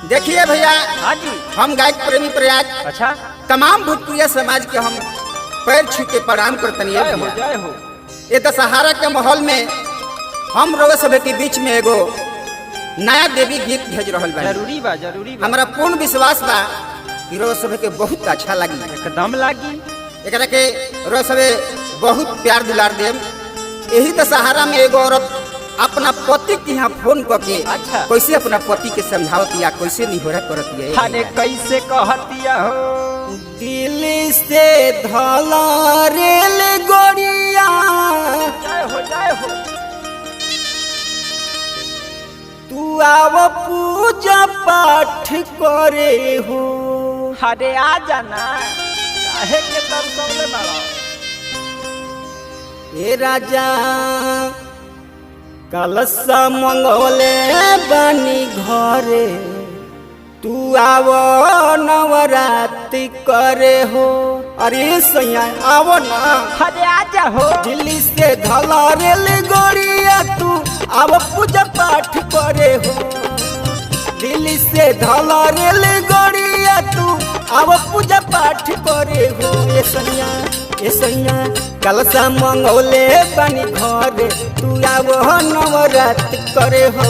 देखिए भैया, हाँ जी। हम गायक प्रेमी प्रयाग अच्छा, तमाम भोजपुरिया समाज के हम पैर छू के प्रणाम करतनी है जय हो भैया। जय हो। ये दशहरा के माहौल में हम रोग सभे के बीच में एगो नया देवी गीत भेज रहल बा। जरूरी बा जरूरी बा। हमारा पूर्ण विश्वास बा कि रोग सभे के बहुत अच्छा लगी। एकदम लागी। एकरा के रोग सभे बहुत प्यार दुलार देव। यही दशहरा में एगो औरत अपना पति के यहाँ फोन करके अच्छा। कैसे अपना पति के समझावती या कैसे निहोरा करती है। अरे कैसे कहतिया हो। दिल से धला रेल गोड़िया जय हो जय हो। तू आव पूजा पाठ करे हो। अरे आ जाना, काहे के तरसौले बाड़ा। ए राजा कलसा मंगोले बानी घरे, तू आव नवरात्रि करे हो। अरे सैया आवो ना। अरे आ जा हो। दिल्ली से धला रेल गोड़िया तू आव पूजा पाठ करे हो। दिल्ली से धला रेल गोड़िया तू आव पूजा पाठ करे हो। ए सैया कलसा मंगोले बानी घरे, तू आव नवरात्रि करे हो।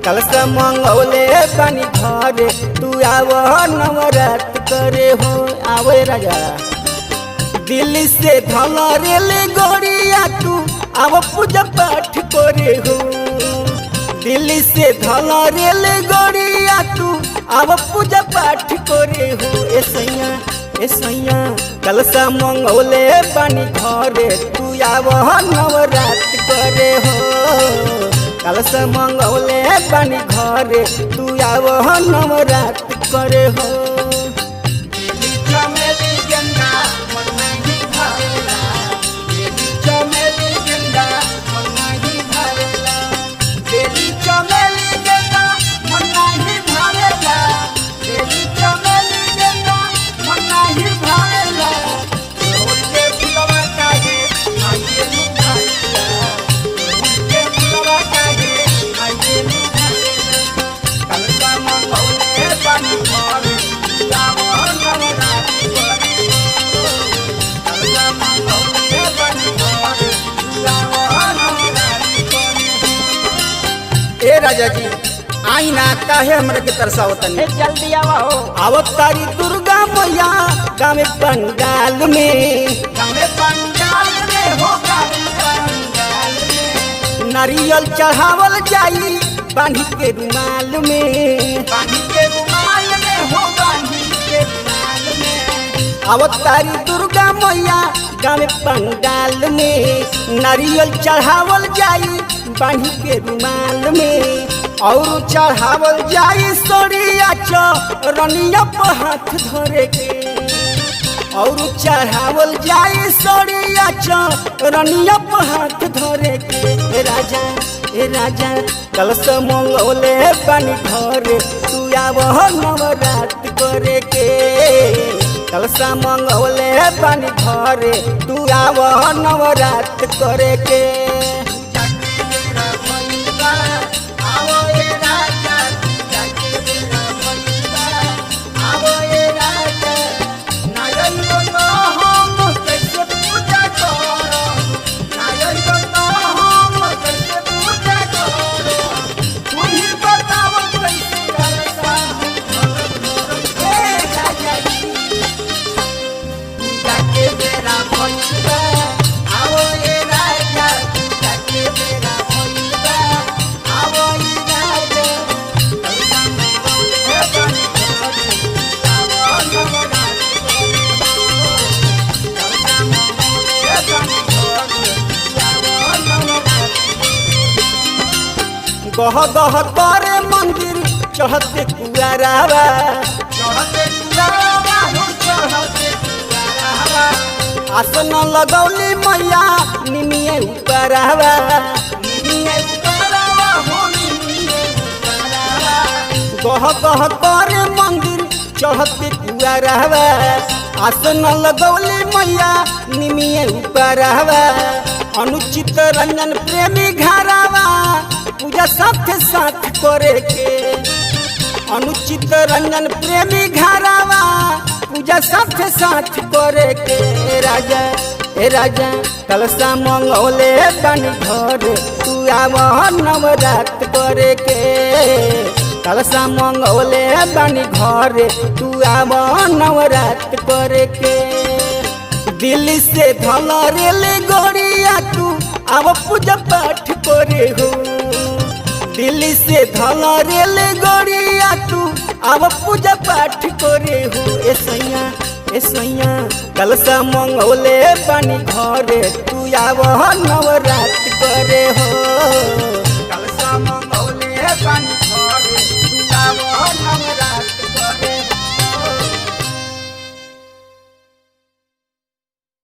कलसा मंगोले बानी घरे, तू आव नवरात्रि करे हो। आवे राजा दिल्ली से धला रेल गोड़िया तू आव पूजा पाठ करे हो। दिल्ली से धला रेल गोड़िया तू आव पूजा पाठ करे हो। ए सैया कलसा मंगोले बानी घरे, तू आव नवरात्रि करे हो। कलसा मंगोले बानी घरे, तू आव नवरात्रि करे हो। ए राजा जी आई ना, काहे हमरे के तरसावतनी। ए जल्दी आवा हो। आवत तारी दुर्गा मैया गाँव पंडाल में हो। नारियल चढ़ावल जाई बांधी के रुमाल में हो। आवत तारी दुर्गा मैया गाँव पंडाल में नारियल चढ़ावल जाई बांधी के रुमाल में, और चढ़ावल जाई सोरिया चरनिया पर हाथ धरे के, और चढ़ावल जाई सोरिया चरनिया पर हाथ धरे के। ए राजा कलसा मंगोले बानी घरे, तू आव नवरात्रि करे के। कलसा मंगोले बानी घरे, तू आव नवरात्रि करे के। गह गह करे मंदिर चढ़ते कुआरावा, आसन लगौली मैया निमिये ऊपरावा। गह गह करे मंदिर चढ़ते कुआरावा, आसन लगौली मैया निमिये ऊपरावा। अनुचित रंजन प्रेमी घरावा पूजा साथ साथ करे के। अनुचित रंजन प्रेमी घरावा पूजा साथ साथ करे के राजा ए राजा कलसा मंगौले बन घर तू आव नवरात करे के कलसा मंगौले बन घर तू आव नवरात करे के दिल्ली से धला रेल गोरिया तू आव पूजा पाठ करे हो दिल्ली से धला रेल गोरिया तू आव पूजा पाठ करे हो ए सैया कलसा मंगौले पानी घरे तू आव नवरात करे हो कलसा मंगौले पानी घरे तू आव नवरात